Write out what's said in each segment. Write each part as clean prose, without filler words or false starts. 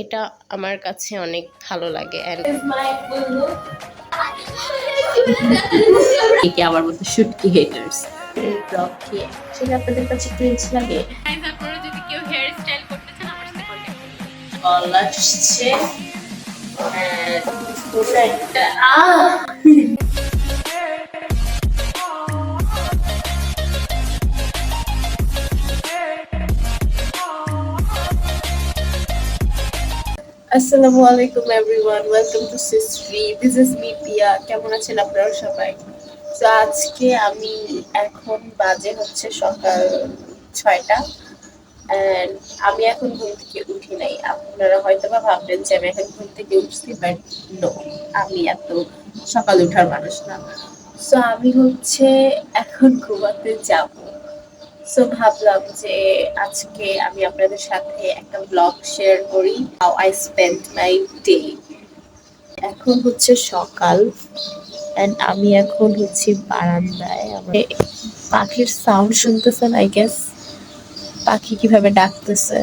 এটা আমার কাছে অনেক ভালো লাগে। একে আমার মতো শুটকি হেটার্স ব্লগ কি আসলে আপনাদের কাছে ক্রিঞ্জ লাগে? আপনারা যদি কেউ হেয়ার স্টাইল করতে চান আমার সাথে কন্ট্যাক্ট করুন। কল আসছে পুরো একটা আসসালামু আলাইকুম এভরিওয়ান, ওয়েলকাম টু সিস্ট্রি। This is me Piya. কেমন আছেন আপনারা সবাই? তো আজকে আমি এখন বাজে হচ্ছে সকাল 6টা এন্ড আমি এখন ঘুম থেকে উঠি নাই। আপনারা হয়তো বা ভাববেন যে আমি এখন ঘুম থেকে উঠছি, বাট নো, আমি এত সকাল উঠার মানুষ না। সো আমি হচ্ছে এখন ঘুমাতে যাব। সো ভাবলাম যে আজকে আমি আপনাদের সাথে একটা ব্লগ শেয়ার করি, how I spend my day. এখন হচ্ছে সকাল এন্ড আমি এখন হচ্ছে বারান্দায়। আমার পাখির সাউন্ড শুনতেছেন, আই গেস পাখি কিভাবে ডাকতেছে।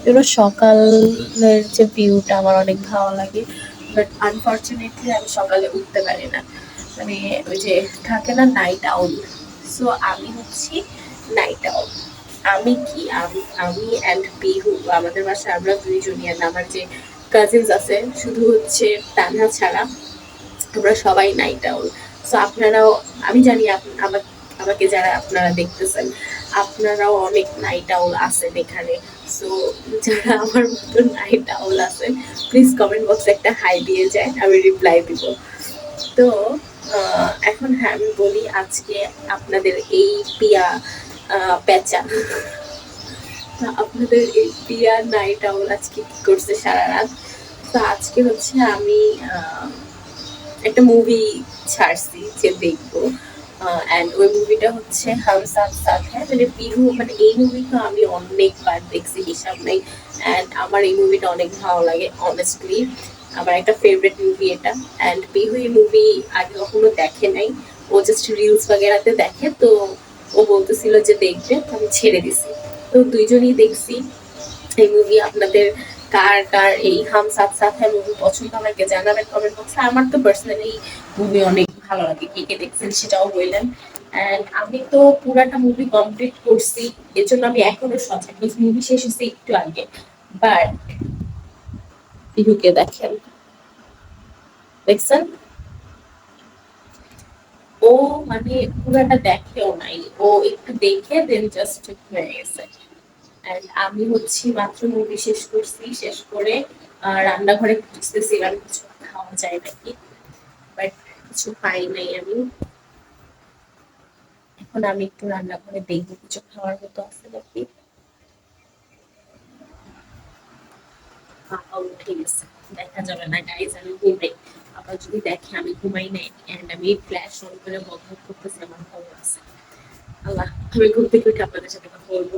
এগুলো সকালের যে ভিউটা আমার অনেক ভালো লাগে, বাট আনফর্চুনেটলি আমি সকালে উঠতে পারি না। মানে ওই যে থাকে না নাইট আউল, সো আমি হচ্ছি নাইট আউল। আমি কি আমি অ্যান্ড পিহু, আমাদের বাসায় আমরা দুইজনই, আর আমার যে কাজিনস আছে শুধু হচ্ছে তানহা ছাড়া আমরা সবাই নাইট আউল। সো আপনারাও, আমি জানি আমাকে যারা আপনারা দেখতেছেন আপনারাও অনেক নাইট আউল আছেন এখানে। সো যারা আমার মতো নাইট আউল আছেন প্লিজ কমেন্ট বক্সে একটা হাই দিয়ে যায়, আমি রিপ্লাই দিব। তো এখন হ্যাঁ আমি বলি, আজকে আপনাদের এই পিয়া পেঁচা, আপনাদের এই পিয়া নাইট আউল আজকে কি করছে সারা রাত। তো আজকে হচ্ছে আমি একটা মুভি ছাড়ছি যে দেখবো, অ্যান্ড ওই মুভিটা হচ্ছে হাম সাথ সাথ হ্যাঁ। মানে পিহু, মানে এই মুভিটা আমি অনেকবার দেখছি, হিসাব নেই। অ্যান্ড আমার এই মুভিটা অনেক ভালো লাগে অনেস্টলি, আমার একটা ফেভারিট মুভি এটা। অ্যান্ড পিহু এই মুভি আগে কখনো দেখে নাই, ও জাস্ট রিলস বাগেরাতে দেখে। তো ও বলতেছিল যে দেখবে, আমি ছেড়ে দিছি। তো দুইজনই দেখছি এই মুভি। আপনাদের কার কার এই হাম সাথ সাথ হ্যাঁ মুভি পছন্দ আমাকে জানাবেন কমেন্ট বক্সে। আমার তো পার্সোনালি মুভি অনেক ভালো লাগে, কে কে দেখছেন সেটাও বললেন। অ্যান্ড আমি তো পুরাটা মুভি কমপ্লিট করছি, এর জন্য আমি এখনো সজাগ। মুভি শেষ হয়েছে একটু আগে, বাট পিহুকে দেখেন, দেখছেন ও মানে পুরাটা দেখেও নাই, ও একটু দেখে দেন জাস্ট হয়ে গেছে। এন্ড আমি হচ্ছি মাত্র মুভি শেষ করছি, শেষ করে রান্নাঘরে খুঁজতেছিলাম কিছু খাওয়া যায় নাকি, বাট কিছু পাই নাই আমি। এখন আমি একটু রান্নাঘরে দেখবো কিছু খাওয়ার মতো আছে নাকি। বাবা উঠে গেছে, দেখা যাবে না গাইজ, আমি ঘুমাই। আবার যদি দেখে আমি ঘুমাই নাই এন্ড আমি ফ্ল্যাশ অন করে বন্ধ করতেছি, আমার খবর আছে। আল্লাহ, আমি ঘুম থেকে উঠে আপনাদের সাথে কথা বলবো।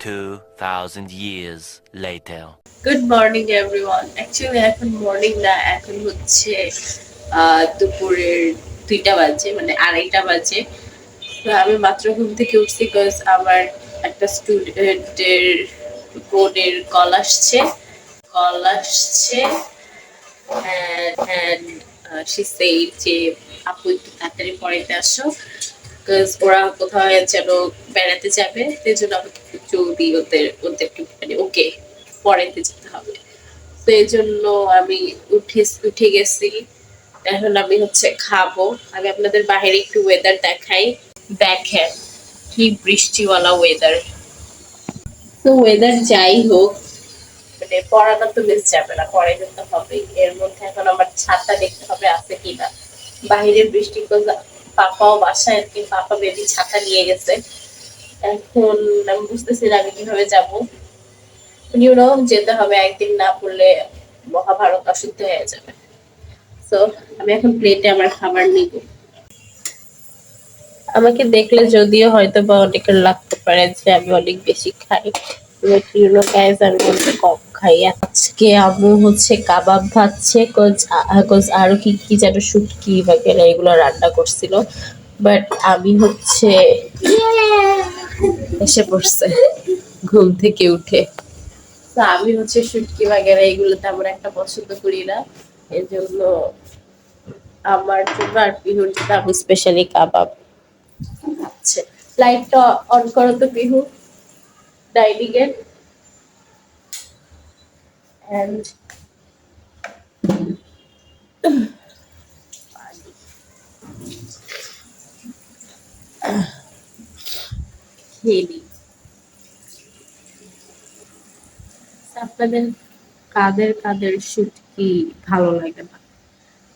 2000 years later. Good morning everyone. Actually এখন মর্নিং না, এখন হচ্ছে দুপুরের 2টা বাজে, মানে 2:30 বাজে। তো আমি মাত্র ঘুম থেকে উঠছি, বিকজ আমার একটা স্টুডেন্টের বোর্ডের কল আসছে and she said যে আপু একটু তাড়াতাড়ি পড়াইতে আসো, বিকজ ওরা কোথাও যেন বেড়াতে যাবে, সেই জন্য আমাকে একটু জলদি ওদেরকে মানে ওকে পড়াইতে যেতে হবে। তো এই জন্য আমি উঠে গেছি। এখন আমি হচ্ছে খাবো। আমি আপনাদের বাইরে একটু ওয়েদার দেখাই, দেখেন কি বৃষ্টিওয়ালা ওয়েদার। তো ওয়েদার যাই হোক, মানে পড়াটা তো মিস যাবে না, পড়াই যেতে হবে। এর মধ্যে এখন আমার ছাতা দেখতে হবে আছে কিনা। বাহিরের বৃষ্টি, পাপাও বাসায় আর কি, পাপা বেবি ছাতা নিয়ে গেছে। এখন আমি বুঝতেছি না আমি কিভাবে যাবো। যেতে হবে, একদিন না পড়লে মহাভারত অশুদ্ধ হয়ে যাবে। তো আমি এখন প্লেটে আমার খাবার নিব। আমাকে দেখলে যদিও হয়তো বা অনেকের লাগতে পারে যে আমি অনেক বেশি খাই, গাইজ আমি অনেক কম খাই। আজকে আম্মু হচ্ছে কাবাব ভাজছে, আরো কি কি যেন শুটকি বাগেরা এগুলো রান্না করছিল, বাট আমি হচ্ছে এসে পড়ছে ঘুম থেকে উঠে। তো আমি হচ্ছে শুটকি বাগেরা এগুলো তেমন একটা পছন্দ করি না, এর জন্য আমার জন্য আর পিহুর জন্য আমি স্পেশালি কাবাব খাচ্ছে। লাইটটা অন করো তো পিহু, ডাইনিং এর। এন্ড খেয়ে নিই। আপনাদের কাদের কাদের শুটকি ভালো লাগে না?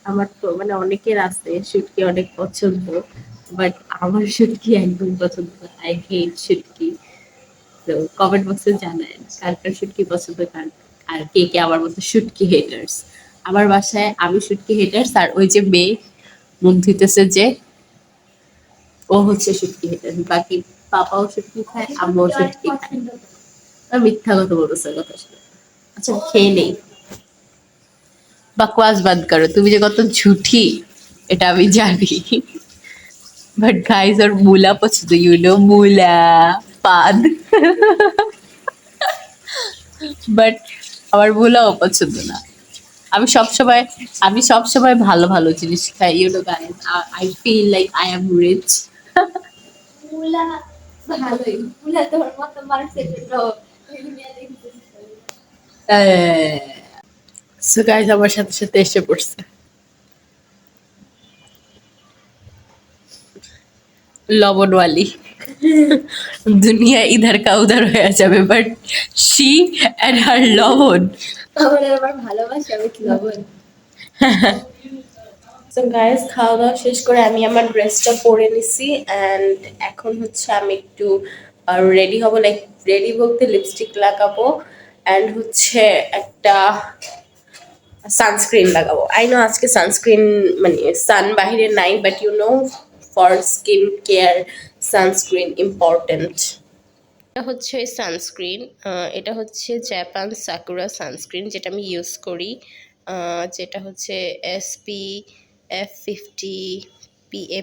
আমার তো মানে অনেকের আছে শুটকি অনেক পছন্দ, বাট আমার শুটকি একদম পছন্দ না। আই হেট শুটকি। তো কমেন্ট বক্সে জানান কার কার শুটকি পছন্দ, কার আর কে কে আমার মতো শুটকি হেটার্স। আমার বাসায় আমি শুটকি হেটার্স, আর ওই যে মেয়ে মুখ ধুইতেছে যে, ও হচ্ছে শুটকি হেটার্স। বাকি পাপাও শুটকি খায়, আম্মাও শুটকি খায়। আর মিথ্যা কথা বলতেছে কথা শুনে। আচ্ছা খেয়ে নেই, बकवास बंद करो, তুমি যে কত ঝুঠি এটা আমি জানি। বাট গাইস আর মুলা পছন্দ, ইউ নো মুলা পাদ, বাট আমার মুলাও পছন্দ না। আমি সবসময় আমি সবসময় ভালো ভালো জিনিস খাই, you know guys. I feel like I am rich. মুলা ভালোই, মুলা তোমার মতো মানুষের জন্য সো গাইস আমার সাথে সাথে এসে পড়ছে লবণওয়ালি। দুনিয়া ইধার কা উধার হয়ে যাবে, বাট শি এন্ড হার লবণ। আমার আবার ভালোবাসা আমি কি লবণ। সো গাইস খাওয়া দাওয়া শেষ করে আমি আমার ড্রেসটা পরে নিছি, অ্যান্ড এখন হচ্ছে আমি একটু রেডি হব, লাইক রেডি বলতে লিপস্টিক লাগাবো, অ্যান্ড হচ্ছে একটা সানস্ক্রিন লাগাবো। আই নো আজকে সানস্ক্রিন মানে সান বাহিরে নাই, but you know for skin care sunscreen important. এটা হচ্ছে সানস্ক্রিন, এটা হচ্ছে জাপান সাকুরা সানস্ক্রিন, যেটা আমি ইউজ করি, যেটা হচ্ছে SPF 50 PA+।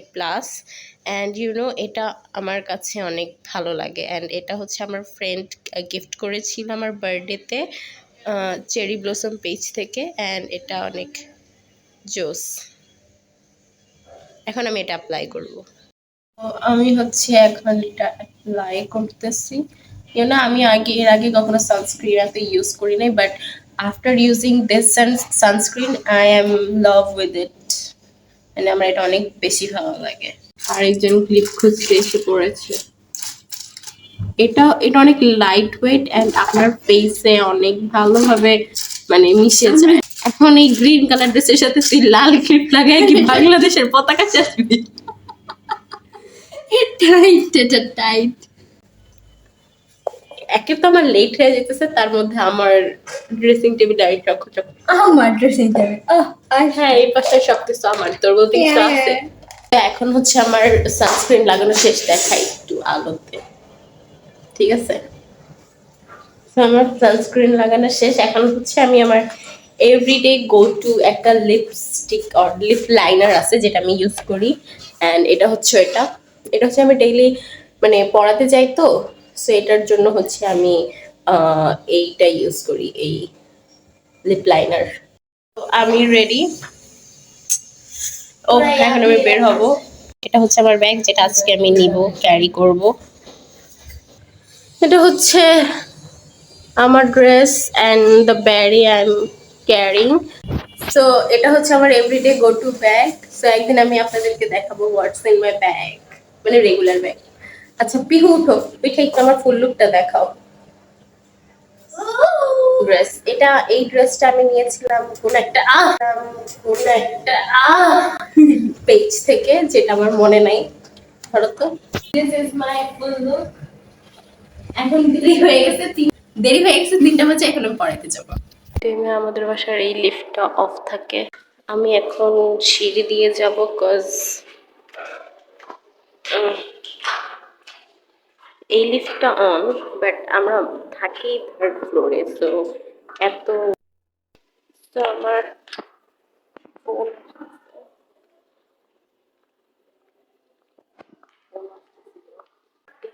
And you know এটা আমার কাছে অনেক ভালো লাগে, অ্যান্ড এটা হচ্ছে আমার ফ্রেন্ড গিফট করেছিল আমার বার্থডেতে, চেরি ব্লসম পেজ থেকে, অ্যান্ড এটা অনেক জোস। এখন আমি এটা অ্যাপ্লাই করব। তো আমি হচ্ছে এখন এটা অ্যাপ্লাই করতেছি। ইউ নো আমি এর আগে কখনো সানস্ক্রিন এত ইউজ করি নাই, but after using this sunscreen I am love with it, মানে আমার এটা অনেক বেশি ভালো লাগে। আরেকজন ক্লিপ খুঁজতে এসে পড়েছে। এটা এটা অনেক লাইট ওয়েট অ্যান্ড আপনার ফেসে অনেক ভালোভাবে মানে মিশে যায়। এখন এই গ্রিন কালার ড্রেসের সাথে তুই লাল ক্লিপ লাগাই কি বাংলাদেশের পতাকা চাষবি? টাইট, এটা টাইট। একে তো আমার লেট হয়ে যেতেছে, তার মধ্যে আমার ড্রেসিং টেবিল ডাইরেক্ট চক। আমার ড্রেসিং টেবিল আর হ্যাঁ এই পাশে সবকিছু আমার, তোর বলতে কিছু আছে? এখন হচ্ছে আমার সানস্ক্রিন লাগানো শেষ, দেখাই একটু আলোতে, ঠিক আছে? তো আমার সানস্ক্রিন লাগানো শেষ, এখন হচ্ছে আমি আমার এভরিডে গো টু একটা লিপস্টিক অর লিপ লাইনার আছে যেটা আমি ইউজ করি, অ্যান্ড এটা হচ্ছে এটা হচ্ছে আমি ডেইলি মানে পড়াতে যাই তো, সো এটার জন্য হচ্ছে আমি এইটা ইউজ করি, এই লিপ লাইনার। তো আমি রেডি। ও এখন আমি বের হব। এটা হচ্ছে আমার ব্যাগ, যেটা আজকে আমি নিব, ক্যারি করব। এটা হচ্ছে আমার dress and the berry I am carrying. So এটা হচ্ছে আমার everyday go to bag. So একদিন আমি আপনাদেরকে দেখাবো হোয়াটস ইন মাই ব্যাগ, মানে রেগুলার ব্যাগ। আচ্ছা পিহু উঠো, পিঠে একটু আমার ফুল লুকটা দেখাও। ড্রেস এটা, এই ড্রেসটা আমি নিয়েছিলাম কোন একটা পেজ থেকে, যেটা আমার মনে নাই। ধরো তো, this is my full look. এখন দেরি হয়ে গেছে 3টা বাজে, এখন আমি পড়াইতে যাবো। টাইমে আমাদের বাসার এই লিফটটা অফ থাকে। আমি এখন সিঁড়ি দিয়ে যাব, কজ এই লিফটটা অন, বাট আমরা থাকি 3rd ফ্লোরে, সো এত তো আমার ফোন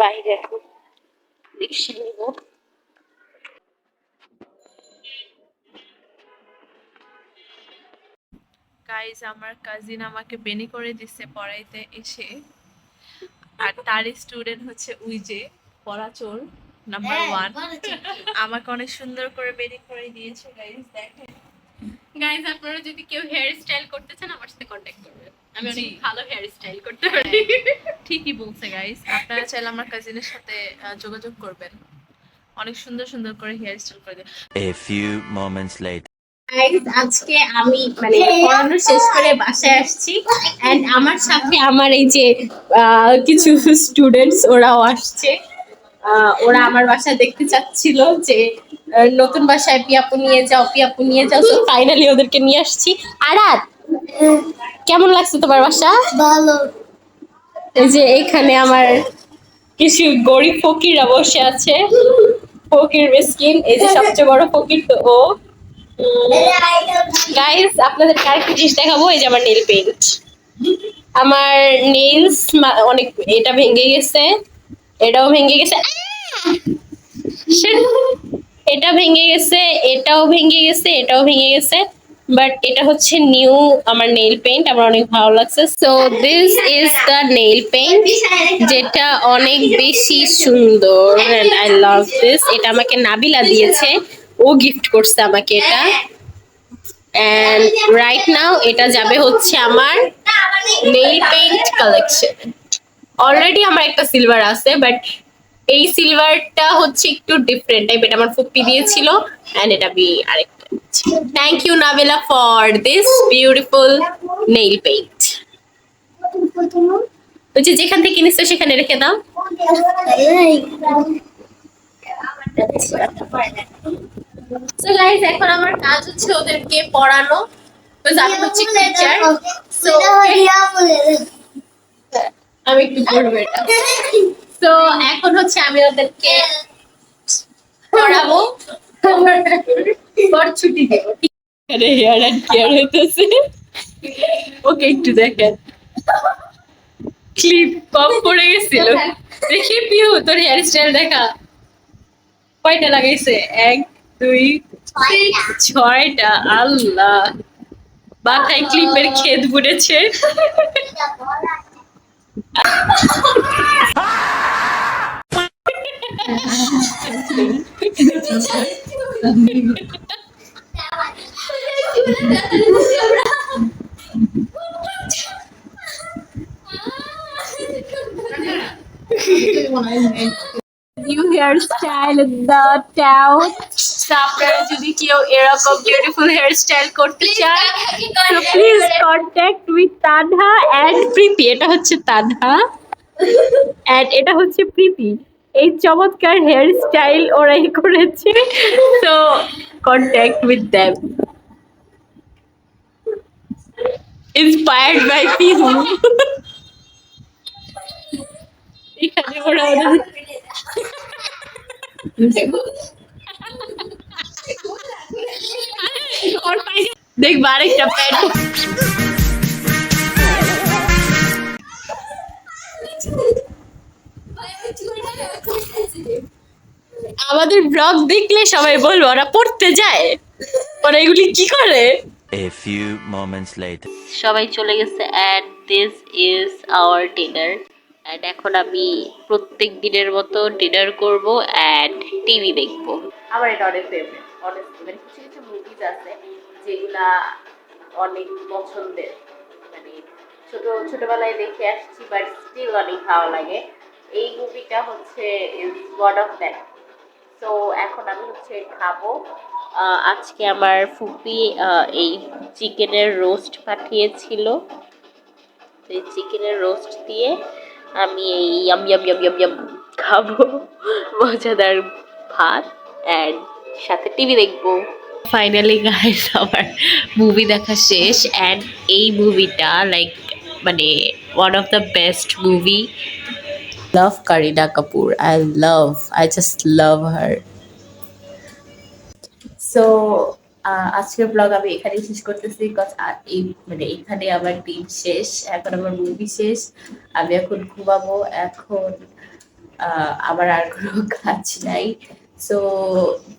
বাইরে, এখন রিক্সা নিব। গাইজ আমার কাজিন আমাকে বেনি করে দিচ্ছে পড়াইতে এসে, আর তার স্টুডেন্ট হচ্ছে উই যে পড়াচোর নাম্বার 1, আমাকে অনেক সুন্দর করে বেনি করে দিয়েছে গাইজ। দেখেন গাইস, আপনারা যদি কেউ হেয়ার স্টাইল করতে চান আমার সাথে কন্ট্যাক্ট করবেন, আমি অনেক জি। ভালো হেয়ার স্টাইল করতে পারি। ঠিকই বলছে গাইজ, আপনারা চাইলে আমার কাজিনের সাথে যোগাযোগ করবেন, অনেক সুন্দর সুন্দর করে হেয়ার স্টাইল করে দেন। A few moments later. Guys, আজকে আমি মানে পড়ানো শেষ করে বাসায় আসছি, এন্ড আমার সাথে আমার এই যে কিছু স্টুডেন্টস ওরাও আসছে। ওরা আমার বাসা দেখতে চাচ্ছিল যে নতুন বাসায় পিয়াপু নিয়ে যাও, পিয়াপু নিয়ে যাও। তো ফাইনালি ওদেরকে নিয়ে আসছি। আরাত, কেমন লাগছে তোমার বাসা? ভালো। এই যে এখানে আমার কিছু গরিব ফকিররা বসে আছে। ফকির মিসকিন, এই যে সবচেয়ে বড় ফকির তো ও। গাইস, আপনাদের আরেকটা জিনিস দেখাবো। এই যে আমার নেল পেইন্ট, আমার নেলস অনেক, এটা ভেঙে গেছে, এটাও ভেঙে গেছে, Shit! এটা ভেঙে গেছে, এটাও ভেঙে গেছে, এটাও ভেঙে গেছে, বাট এটা হচ্ছে নিউ আমার নেল পেইন্ট, আমার অনেক ভালো লাগছে। So this is the nail paint, যেটা অনেক বেশি সুন্দর, এন্ড আই লাভ দিস। এটা আমাকে নাবিলা দিয়েছে, ও গিফট করছে আমাকে এটা। এন্ড রাইট নাও এটা যাবে হচ্ছে আমার নেল পেইন্ট কালেকশন। অলরেডি আমার একটা সিলভার আছে, বাট এই সিলভারটা হচ্ছে একটু ডিফারেন্ট টাইপ, এটা আমার ফুপি দিয়েছিল, এন্ড এটা আমি আরেকটা। Thank you Nabila for this beautiful nail paint. ওই যে যেখান থেকে কিনেছো সেখানে রেখে দাও। সো গাইস, এখন আমার কাজ হচ্ছে ওদেরকে পড়ানো, বিকজ আমি হচ্ছে টিচার। সো আমি একটু পড়বো এটা। তো এখন হচ্ছে আমি ওদেরকে পড়াবো, পর ছুটি দেব। আরে হেয়ার এন্ড কেয়ার হইতেছে, ওকে একটু দেখেন, ক্লিপ কম পড়ে গেছিল। দেখি পিউ, তোর হেয়ার স্টাইল দেখা, কয়টা লাগাইছে? 1 2 6টা। আল্লাহ, মাথায় ক্লিপের ক্ষেত বুনেছে। New hair style in the town. আপনারা যদি কেউ এরকম বিউটিফুল হেয়ার স্টাইল করতে চান, তো please contact with Tanha and Preeti. এটা হচ্ছে তানহা এন্ড এটা হচ্ছে প্রীতি। এই চমৎকার হেয়ার স্টাইল ওরাই করেছে, তো contact with them. Inspired by Pihu. এখানে ওরা দেখবা আরেকটা প্যান্ট। আমাদের ব্লগ দেখলে সবাই বলবো ওরা পড়তে যায়, ওরা এগুলি কি করে। A few moments later. সবাই চলে গেছে, and this is our dinner. And এখন আমি প্রত্যেক দিনের মতো ডিনার করব অ্যান্ড টিভি দেখবো। আমার এটা অনেক ফেভারিট, অনেস্টলি। মানে কিছু কিছু মুভিজ আছে যেগুলা অনেক পছন্দের, মানে ছোটবেলায় দেখে আসছি, বাট স্টিল অনেক ভালো লাগে। এই মুভিটা হচ্ছে ইজ ওয়ান অফ দ্যাট। তো এখন আমি হচ্ছে খাবো। আজকে আমার ফুপি এই চিকেনের রোস্ট পাঠিয়েছিল, তো এই চিকেনের রোস্ট দিয়ে আমি এই yam yam yam yam yam খাবো মজাদার ভাত, অ্যান্ড সাথে টিভি দেখবো। ফাইনালি গাইস, আমার মুভি দেখা শেষ, অ্যান্ড এই মুভিটা লাইক মানে one of the best movie. Love Kareena Kapoor, I just love her. So আজকের ব্লগ আমি এখানেই শেষ করতেছি, বিকজ এই মানে এখানে আমার দিন শেষ, এখন আমার মুভি শেষ, আমি এখন ঘুমাবো। এখন আমার আর কোনো কাজ নাই। সো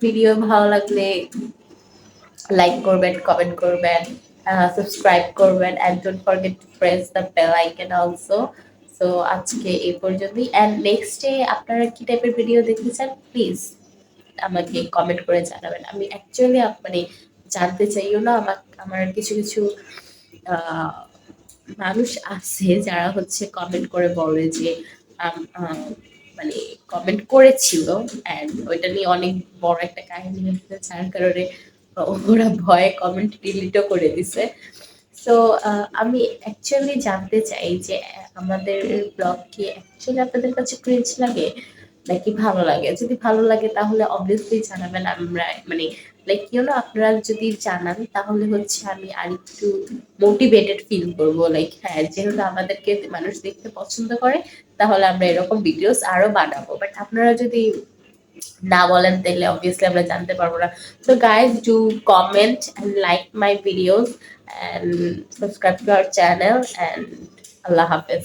ভিডিও ভালো লাগলে লাইক করবেন, কমেন্ট করবেন, সাবস্ক্রাইব করবেন and don't forget to press the bell icon also. So আজকে এই পর্যন্তই, অ্যান্ড নেক্সটে আপনারা কি টাইপের ভিডিও দেখতে চান প্লিজ আমাকে কমেন্ট করে জানাবেন। আমি অ্যাকচুয়ালি মানে জানতে চাইও না, আমার কিছু কিছু আহ, মানুষ আছে যারা হচ্ছে কমেন্ট করে বলে যে মানে কমেন্ট করেছিল অ্যান্ড ওইটা নিয়ে অনেক বড় একটা কাহিনী হয়েছে, যার কারণে ওরা ভয়ে কমেন্ট ডিলিটও করে দিছে। সো আমি অ্যাকচুয়ালি জানতে চাই যে আমাদের ব্লগ কি অ্যাকচুয়ালি আপনাদের কাছে ক্রিঞ্জ লাগে নাকি ভালো লাগে? যদি ভালো লাগে তাহলে অবভিয়াসলি জানাবেন। আমরা মানে লাইক আপনারা যদি জানান তাহলে হচ্ছে আমি আরেকটু মোটিভেটেড ফিল করবো, লাইক হ্যাঁ যেহেতু আমাদেরকে মানুষ দেখতে পছন্দ করে তাহলে আমরা এরকম ভিডিওস আরো বানাবো। বাট আপনারা যদি না বলেন তাহলে অবভিয়াসলি আমরা জানতে পারবো না। So guys, do comment and like my videos and subscribe to our channel, and আল্লাহ হাফেজ।